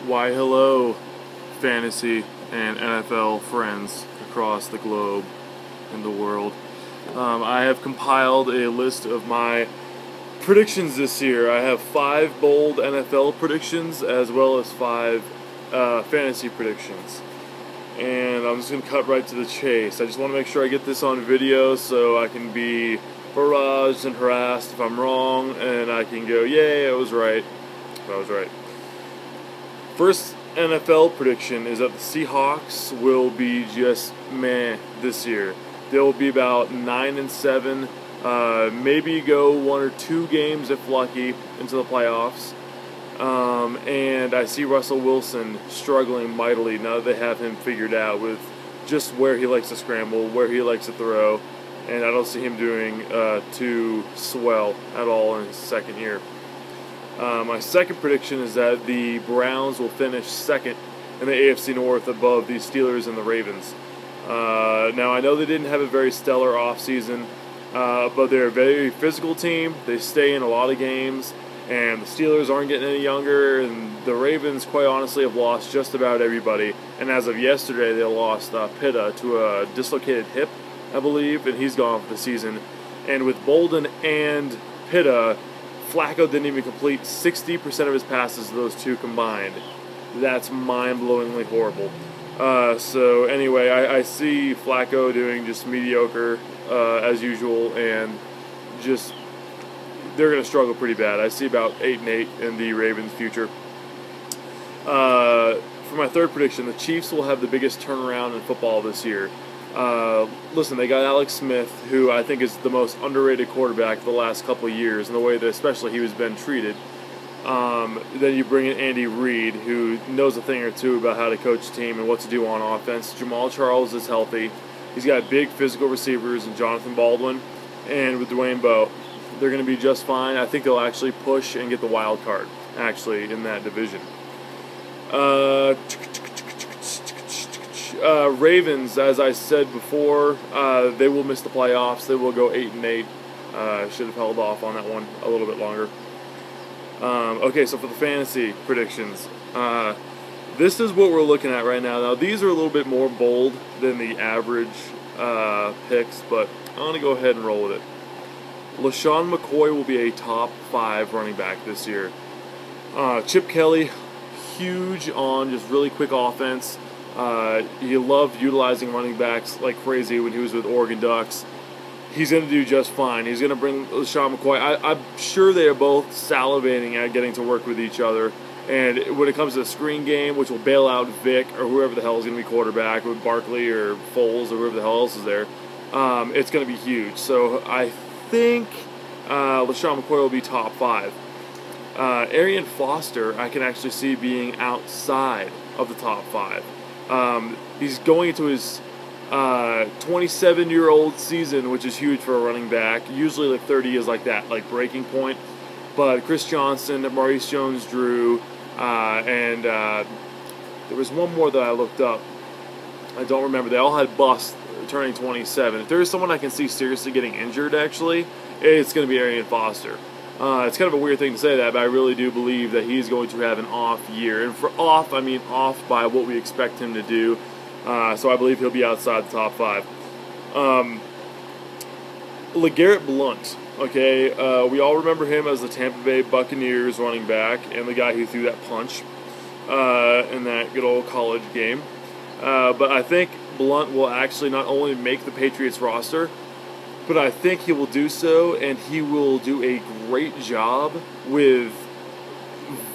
Why hello, fantasy and NFL friends across the globe and the world. I have compiled a list of my predictions this year. I have 5 bold NFL predictions as well as 5 fantasy predictions. And I'm just going to cut right to the chase. I just want to make sure I get this on video so I can be barraged and harassed if I'm wrong, and I can go, yay, I was right. I was right. First NFL prediction is that the Seahawks will be just meh this year. They'll be about 9-7, maybe go 1 or 2 games if lucky into the playoffs. And I see Russell Wilson struggling mightily now that they have him figured out with just where he likes to scramble, where he likes to throw, and I don't see him doing too swell at all in his second year. My second prediction is that the Browns will finish second in the AFC North above the Steelers and the Ravens. Now, I know they didn't have a very stellar offseason, but they're a very physical team. They stay in a lot of games, and the Steelers aren't getting any younger, and the Ravens, quite honestly, have lost just about everybody. And as of yesterday, they lost Pitta to a dislocated hip, I believe, and he's gone for the season. And with Bolden and Pitta, Flacco didn't even complete 60% of his passes to those two combined. That's mind-blowingly horrible. So anyway, I see Flacco doing just mediocre as usual, and just they're going to struggle pretty bad. I see about 8-8 in the Ravens' future. For my third prediction, the Chiefs will have the biggest turnaround in football this year. Listen, they got Alex Smith, who I think is the most underrated quarterback the last couple of years, in the way that especially he was been treated. Then you bring in Andy Reid, who knows a thing or two about how to coach a team and what to do on offense. Jamal Charles is healthy. He's got big physical receivers in Jonathan Baldwin and with Dwayne Bowe. They're going to be just fine. I think they'll actually push and get the wild card, actually, in that division. Ravens, as I said before, they will miss the playoffs. They will go 8-8. Should have held off on that one a little bit longer. Okay, so for the fantasy predictions, this is what we're looking at right now. Now, these are a little bit more bold than the average picks, but I'm going to go ahead and roll with it. LaShawn McCoy will be a top 5 running back this year. Chip Kelly, huge on just really quick offense. He loved utilizing running backs like crazy when he was with Oregon Ducks. He's going to do just fine. He's going to bring LaShawn McCoy. I'm sure they are both salivating at getting to work with each other. And when it comes to the screen game, which will bail out Vic or whoever the hell is going to be quarterback, with Barkley or Foles or whoever the hell else is there, it's going to be huge. So I think LaShawn McCoy will be top 5. Arian Foster, I can actually see being outside of the top 5. He's going into his 27-year-old season, which is huge for a running back. Usually, like 30 is like that, like breaking point. But Chris Johnson, Maurice Jones-Drew, and there was one more that I looked up. I don't remember. They all had busts turning 27. If there's someone I can see seriously getting injured, actually, it's going to be Arian Foster. It's kind of a weird thing to say that, but I really do believe that he's going to have an off year. And for off, I mean off by what we expect him to do. So I believe he'll be outside the top 5. LeGarrette Blount, okay? We all remember him as the Tampa Bay Buccaneers running back and the guy who threw that punch in that good old college game. But I think Blount will actually not only make the Patriots roster, but I think he will do so, and he will do a great job with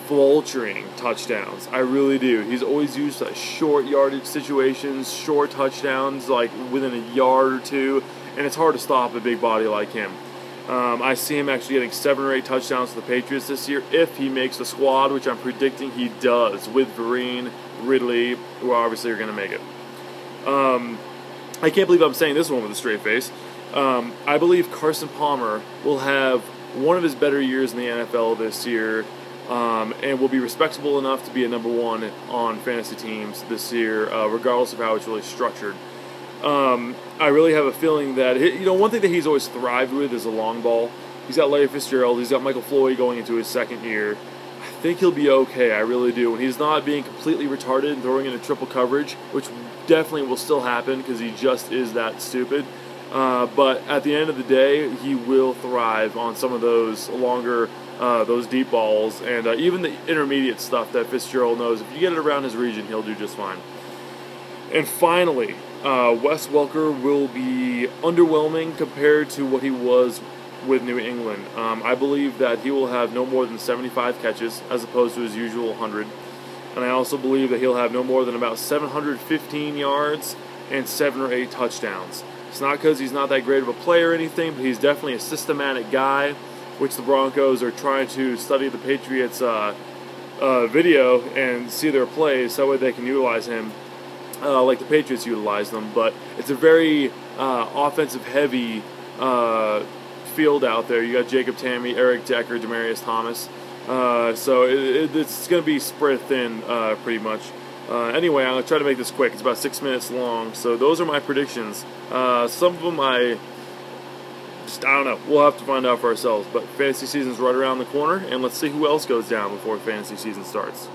vulturing touchdowns. I really do. He's always used short yardage situations, short touchdowns, like within a yard or two, and it's hard to stop a big body like him. I see him actually getting 7 or 8 touchdowns for the Patriots this year if he makes the squad, which I'm predicting he does, with Vereen, Ridley, who obviously are going to make it. I can't believe I'm saying this one with a straight face. I believe Carson Palmer will have one of his better years in the NFL this year, and will be respectable enough to be a number 1 on fantasy teams this year, regardless of how it's really structured. I really have a feeling that, one thing that he's always thrived with is a long ball. He's got Larry Fitzgerald. He's got Michael Floyd going into his second year. I think he'll be okay. I really do. When he's not being completely retarded and throwing into triple coverage, which definitely will still happen because he just is that stupid. But at the end of the day, he will thrive on some of those longer, those deep balls, and even the intermediate stuff that Fitzgerald knows. If you get it around his region, he'll do just fine. And finally, Wes Welker will be underwhelming compared to what he was with New England. I believe that he will have no more than 75 catches as opposed to his usual 100. And I also believe that he'll have no more than about 715 yards and 7 or 8 touchdowns. It's not because he's not that great of a player or anything, but he's definitely a systematic guy, which the Broncos are trying to study the Patriots' video and see their plays so that way they can utilize him like the Patriots utilize them. But it's a very offensive-heavy field out there. You got Jacob Tamme, Eric Decker, Demaryius Thomas. So it's going to be spread thin pretty much. Anyway, I'm going to try to make this quick. It's about 6 minutes long. So those are my predictions. Some of them I don't know. We'll have to find out for ourselves. But fantasy season's right around the corner, and let's see who else goes down before fantasy season starts.